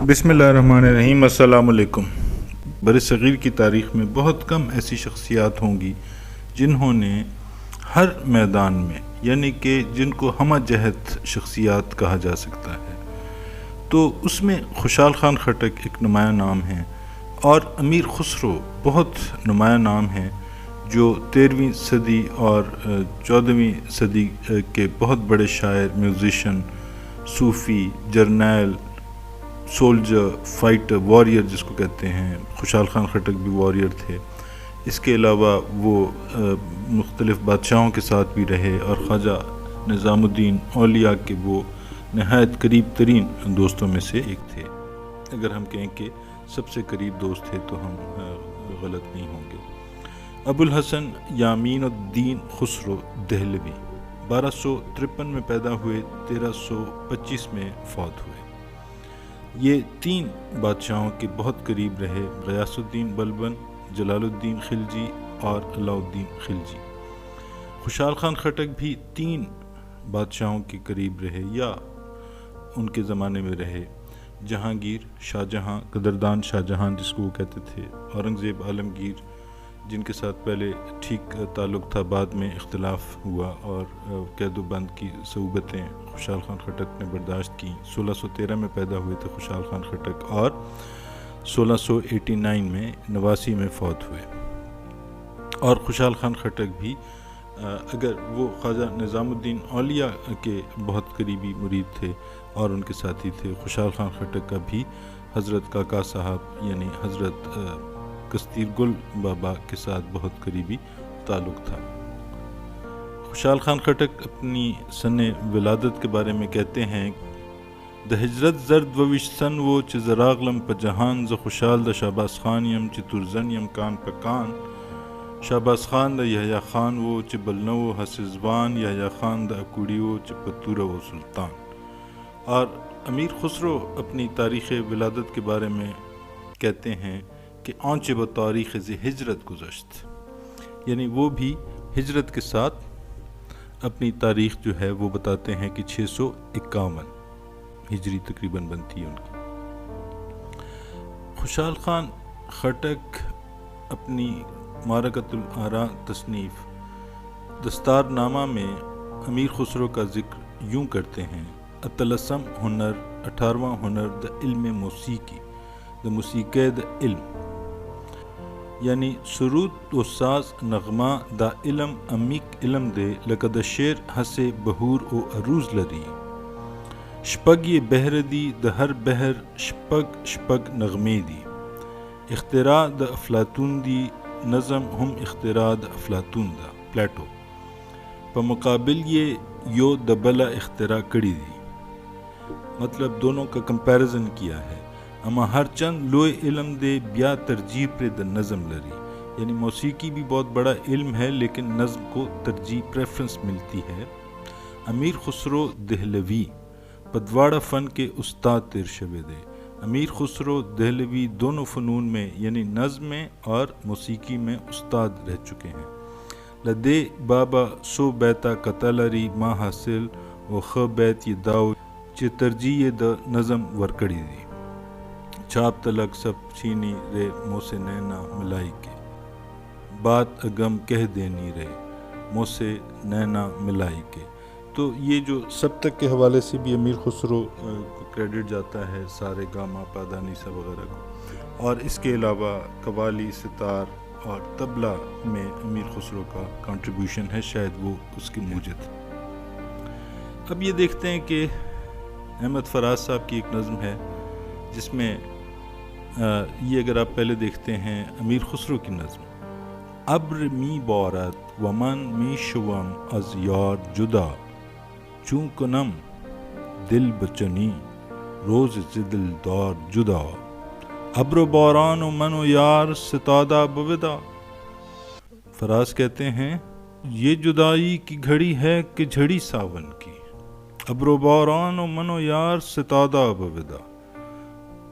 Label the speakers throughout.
Speaker 1: بسم اللہ الرحمن الرحیم۔ السلام علیکم۔ برصغیر کی تاریخ میں بہت کم ایسی شخصیات ہوں گی جنہوں نے ہر میدان میں، یعنی کہ جن کو ہمہ جہت شخصیات کہا جا سکتا ہے، تو اس میں خوشحال خان خٹک ایک نمایاں نام ہیں، اور امیر خسرو بہت نمایاں نام ہیں جو 13ویں صدی اور 14ویں صدی کے بہت بڑے شاعر، میوزیشین، صوفی، جرنیل، سولجر، فائٹر، واریر جس کو کہتے ہیں۔ خوشحال خان خٹک بھی واریر تھے۔ اس کے علاوہ وہ مختلف بادشاہوں کے ساتھ بھی رہے، اور خواجہ نظام الدین اولیاء کے وہ نہایت قریب ترین دوستوں میں سے ایک تھے۔ اگر ہم کہیں کہ سب سے قریب دوست تھے تو ہم غلط نہیں ہوں گے۔ ابو الحسن یامین الدین خسرو دہلوی 1253 میں پیدا ہوئے، 1325 میں فوت ہوئے۔ یہ تین بادشاہوں کے بہت قریب رہے، غیاث الدین بلبن، جلال الدین خلجی اور علاء الدین خلجی۔ خوشحال خان خٹک بھی تین بادشاہوں کے قریب رہے یا ان کے زمانے میں رہے: جہانگیر، شاہ جہاں، قدردان شاہ جہاں جس کو وہ کہتے تھے، اورنگزیب عالمگیر جن کے ساتھ پہلے ٹھیک تعلق تھا، بعد میں اختلاف ہوا اور قید و بند کی صعوبتیں خوشحال خان خٹک نے برداشت کی۔ 1613 میں پیدا ہوئے تھے خوشحال خان خٹک، اور 1689 میں 89 میں فوت ہوئے۔ اور خوشحال خان خٹک بھی اگر وہ خواجہ نظام الدین اولیاء کے بہت قریبی مرید تھے اور ان کے ساتھی تھے، خوشحال خان خٹک کا بھی حضرت کاکا صاحب یعنی حضرت کستیر گل بابا کے ساتھ بہت قریبی تعلق تھا۔ خوشحال خان خٹک اپنی سن ولادت کے بارے میں کہتے ہیں: د ہجرت زرد ووش سن وہ چ زراغلم پہ جہان ز خوشحال د شہباز خان یم چ ترزن یم کان پہ کان، شہباز خان د یحییٰ خان وہ چ بلنو حسزوان، یحییٰ خان د اکوڑی وہ چ پتور و سلطان۔ اور امیر خسرو اپنی تاریخ ولادت کے بارے میں کہتے ہیں کہ آنچ با تاریخ ز ہجرت گزشت، یعنی وہ بھی ہجرت کے ساتھ اپنی تاریخ جو ہے وہ بتاتے ہیں کہ 651 ہجری تقریباً بنتی ہے ان کی۔ خوشحال خان خٹک اپنی معرکۃ الآراء تصنیف دستار نامہ میں امیر خسرو کا ذکر یوں کرتے ہیں: اطلسم ہنر 18واں ہنر دا علم موسیقی، دا موسیقی دا علم، یعنی سرود و ساز نغمہ دا علم امیک علم دے، لقد شعر ہسے بہور و عروض لری، شپگ یہ بہر دی دا ہر بہر شپگ شپگ نغمے دی، اختراع دا افلاطون دی، نظم ہم اختراع دا افلاطون دا، پلیٹو، بمقابل یہ یو دا بلا اختراع کڑی دی، مطلب دونوں کا کمپیریزن کیا ہے۔ اما ہر چند لوئے علم دے بیا ترجیح پر دا نظم لری، یعنی موسیقی بھی بہت بڑا علم ہے لیکن نظم کو ترجیح پریفرنس ملتی ہے۔ امیر خسرو دہلوی پدواڑہ فن کے استاد تیر شوے دے۔ امیر خسرو دہلوی دونوں فنون میں یعنی نظم میں اور موسیقی میں استاد رہ چکے ہیں۔ لدے بابا سو بیتا قتلری ما حاصل و خ بیت یہ داؤ چہ ترجیح دا نظم ورکڑی دی، چھاپ تلک سب چھینی رے موسے نینا ملائی کے، بات اگم کہہ دینی رے موسے نینا ملائی کے۔ تو یہ جو سب تک کے حوالے سے بھی امیر خسرو کو کریڈٹ جاتا ہے، سارے گاما پادا نیسا وغیرہ کو، اور اس کے علاوہ قوالی، ستار اور طبلہ میں امیر خسرو کا کنٹریبیوشن ہے، شاید وہ اس کے موجد۔ اب یہ دیکھتے ہیں کہ احمد فراز صاحب کی ایک نظم ہے جس میں یہ اگر آپ پہلے دیکھتے ہیں امیر خسرو کی نظم: ابر می بارد و من می شوم از یار جدا، چون کنم دل بچنی روز ز دلدار جدا، ابر و باران و من و یار ستادہ بودا۔ فراز کہتے ہیں یہ جدائی کی گھڑی ہے کہ جھڑی ساون کی، ابر و باران و من و یار ستادہ بودا،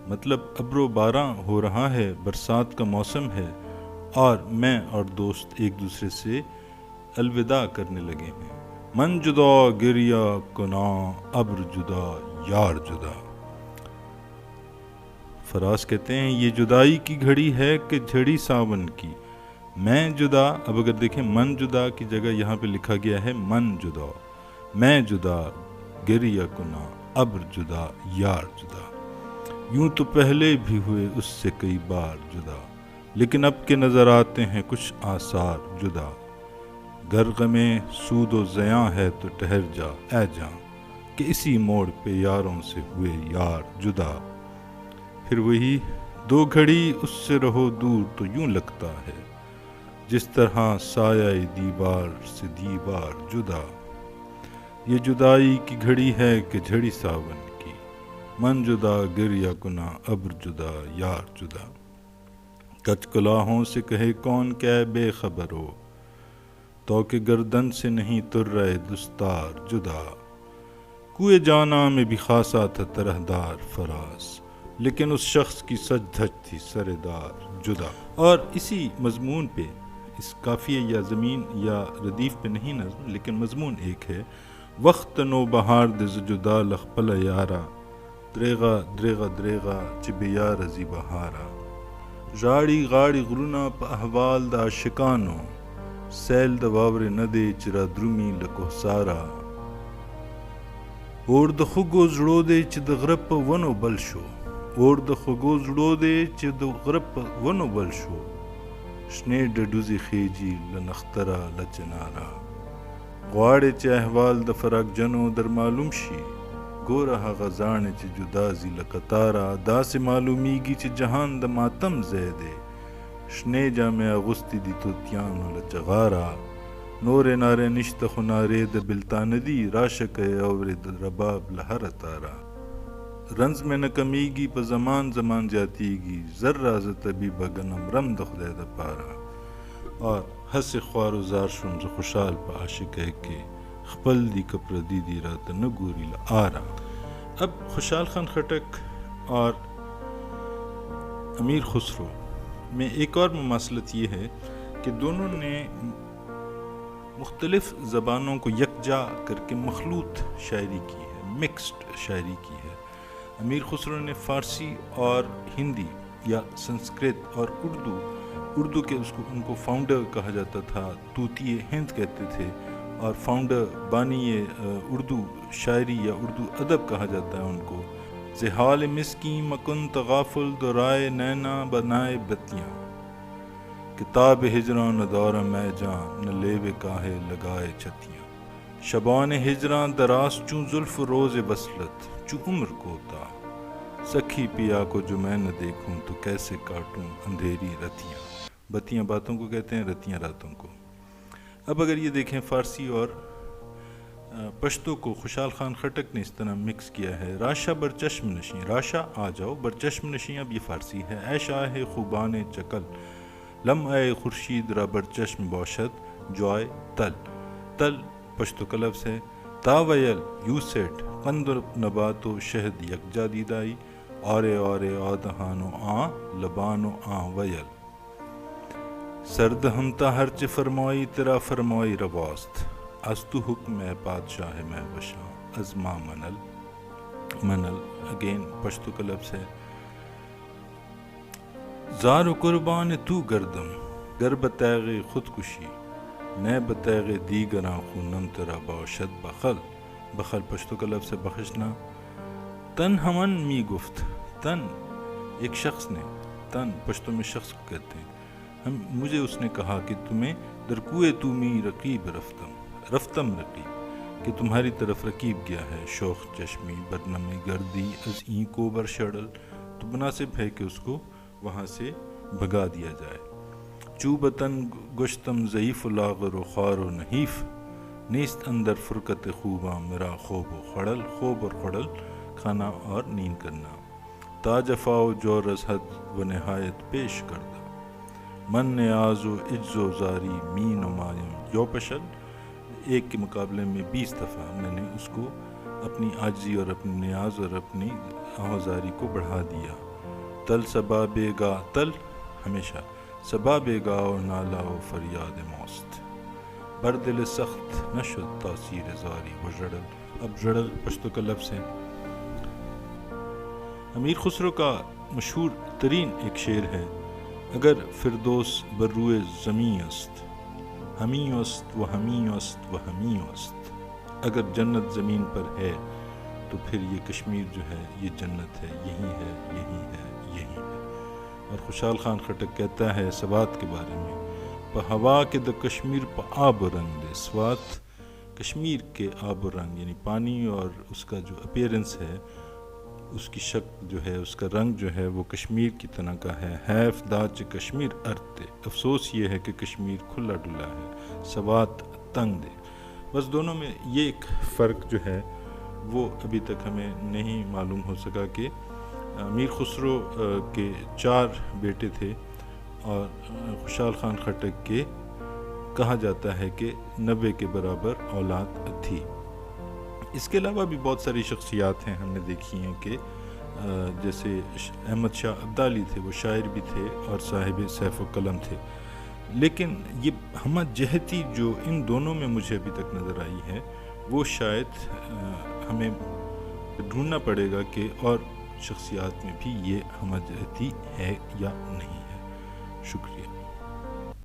Speaker 1: مطلب ابر و باراں ہو رہا ہے، برسات کا موسم ہے، اور میں اور دوست ایک دوسرے سے الوداع کرنے لگے ہیں۔ من جدا گریہ کنا ابر جدا یار جدا۔ فراز کہتے ہیں یہ جدائی کی گھڑی ہے کہ جھڑی ساون کی، میں جدا، اب اگر دیکھیں من جدا کی جگہ یہاں پہ لکھا گیا ہے من جدا، میں جدا گریہ کنا ابر جدا یار جدا، یوں تو پہلے بھی ہوئے اس سے کئی بار جدا، لیکن اب کے نظر آتے ہیں کچھ آثار جدا، گر غمیں سود و زیاں ہے تو ٹھہر جا اے جاں، کہ اسی موڑ پہ یاروں سے ہوئے یار جدا، پھر وہی دو گھڑی اس سے رہو دور تو یوں لگتا ہے جس طرح سایہ دیوار سے دیوار جدا، یہ جدائی کی گھڑی ہے کہ جھڑی ساون کی، من جدا گریہ کنا ابر جدا یار جدا، کچ کلاہوں سے کہے کون کہ بے خبر ہو، تو کہ گردن سے نہیں تر رہے دستار جدا، کوئے جانا میں بھی خاصا تھا طرحدار فراز، لیکن اس شخص کی سج دھج تھی سردار جدا۔ اور اسی مضمون پہ، اس قافیے یا زمین یا ردیف پہ نہیں نظم لیکن مضمون ایک ہے، وقت نو بہار دز جدا لخ پل یارا، دریغا دریغا دریغا چبیا رزی بہارا، راڑی غاڑی غرونا پا احوال دا شکانو، سیل دا واور ندے چرا درمی لکو سارا، اور د خوگو زڑو دے چی د غرب ونو بل شو، اور د خوگو زڑو دے چی د غرب ونو بل شو، شنے ڈڈوزی خیجی لنخترا لچنارا، غواڑے چی احوال د فراق جنو در معلوم شی، گورا غزانے چی جدازی لقطارا، دا سے معلومیگی چی جہان د ماتم زیدے، شنے جامع اغسطی دی تو تیانو لچغارا، نورے نارے نشت خنارے د بلتاندی، راشک اور د رباب لہر تارا، رنز میں نکمیگی پا زمان زمان جاتیگی، ذرہ ز طبیب گنم رم د خدای د پارا، اور حس خوار و زار شم ز خوشحال پا عاشق ہے کہ خپل دی کپردی دی رات نگوری لآرا۔ اب خوشحال خان خٹک اور امیر خسرو میں ایک اور مماثلت یہ ہے کہ دونوں نے مختلف زبانوں کو یکجا کر کے مخلوط شاعری کی ہے، مکسڈ شاعری کی ہے۔ امیر خسرو نے فارسی اور ہندی یا سنسکرت اور اردو کے ان کو فاؤنڈر کہا جاتا تھا، طوطی ہند کہتے تھے، اور فاؤنڈر بانی اردو شاعری یا اردو ادب کہا جاتا ہے ان کو۔ زحال مسکین مکن تغافل دورائے نینا بنائے بتیاں، کتاب ہجراں نہ دور میں جان نہ لیوے کاہے لگائے چھتیاں، شبان ہجراں دراز چوں زلف روز وصلت چوں عمر کوتا، سکھی پیا کو جو میں نہ دیکھوں تو کیسے کاٹوں اندھیری رتیاں، بتیاں باتوں کو کہتے ہیں، رتیاں راتوں کو۔ اب اگر یہ دیکھیں فارسی اور پشتو کو خوشحال خان خٹک نے اس طرح مکس کیا ہے، راشا بر چشم نشیں، راشا آ جاؤ، بر چشم نشیں اب یہ فارسی ہے، اے شاہ خوبان چکل، لم اے خورشید را بر چشم باشد جوائے تل، تل پشتو کا لفظ ہے، تا ویل یو سیٹ قند نبات و شہد یکجا دیدائی، اورے اورے آدہانو آ لبانو آ ویل، سرد ہمتا ہر چہ فرمائی تیرا فرمائی رواست، از تو حکم ہے بادشاہ میں بشاں از ما منل، منل اگین پشتو کا لفظ ہے، زار و قربان تو گردم گر بتیغ خودکشی، نئے بتیغ دیگراں خونم تیرا باشد بخل، بخل پشتو کا لفظ ہے بخشنا، تن ہمن می گفت، تن ایک شخص نے، تن پشتو میں شخص کو کہتے ہیں، مجھے اس نے کہا کہ تمہیں در کوئے تومی رقیب رفتم رقیب، کہ تمہاری طرف رقیب گیا ہے، شوخ چشمی برنمی گردی از این کو برشڑل، تو مناسب ہے کہ اس کو وہاں سے بھگا دیا جائے، چوبتن گشتم ضعیف و لاغر و خوار و نحیف، نیست اندر فرقت خوباں میرا خوب و خڑل، خوب اور خڑل کھانا اور نیند کرنا، تا جفا و جور از حد و نہایت پیش کردہ، من نیاز و عجز و زاری می نمایم یو پشل، ایک کے مقابلے میں 20 دفعہ میں نے اس کو اپنی عاجزی اور اپنی نیاز اور اپنی آہوازاری کو بڑھا دیا، تل صبا بے گا، تل ہمیشہ صبا بے گا و نالا و فریاد موست، بر دل سخت نشد تاثیر زاری و جڑل، اب جڑل پشتو کا لفظ ہے۔ امیر خسرو کا مشہور ترین ایک شعر ہے، اگر فردوس بروئے زمیں است، ہمیں است و ہمیں است و ہمیں است، اگر جنت زمین پر ہے تو پھر یہ کشمیر جو ہے یہ جنت ہے، یہی ہے، یہی ہے، یہی ہے۔ اور خوشحال خان خٹک کہتا ہے سوات کے بارے میں، پہ ہوا کے دا کشمیر پہ آب و رنگ دے، سوات کشمیر کے آب و رنگ یعنی پانی اور اس کا جو اپیرنس ہے، اس کی شکل جو ہے، اس کا رنگ جو ہے وہ کشمیر کی طرح کا ہے۔ حیف داچ کشمیر ارتے، افسوس یہ ہے کہ کشمیر کھلا ڈلا ہے، سوات تنگ دے۔ بس دونوں میں یہ ایک فرق جو ہے وہ ابھی تک ہمیں نہیں معلوم ہو سکا کہ میر خسرو کے 4 بیٹے تھے اور خوشحال خان خٹک کے کہا جاتا ہے کہ 90 کے برابر اولاد تھی۔ اس کے علاوہ بھی بہت ساری شخصیات ہیں ہم نے دیکھی ہیں کہ جیسے احمد شاہ ابدالی تھے، وہ شاعر بھی تھے اور صاحب سیف و قلم تھے، لیکن یہ ہمہ جہتی جو ان دونوں میں مجھے ابھی تک نظر آئی ہے وہ شاید ہمیں ڈھونڈنا پڑے گا کہ اور شخصیات میں بھی یہ ہمہ جہتی ہے یا نہیں ہے۔ شکریہ۔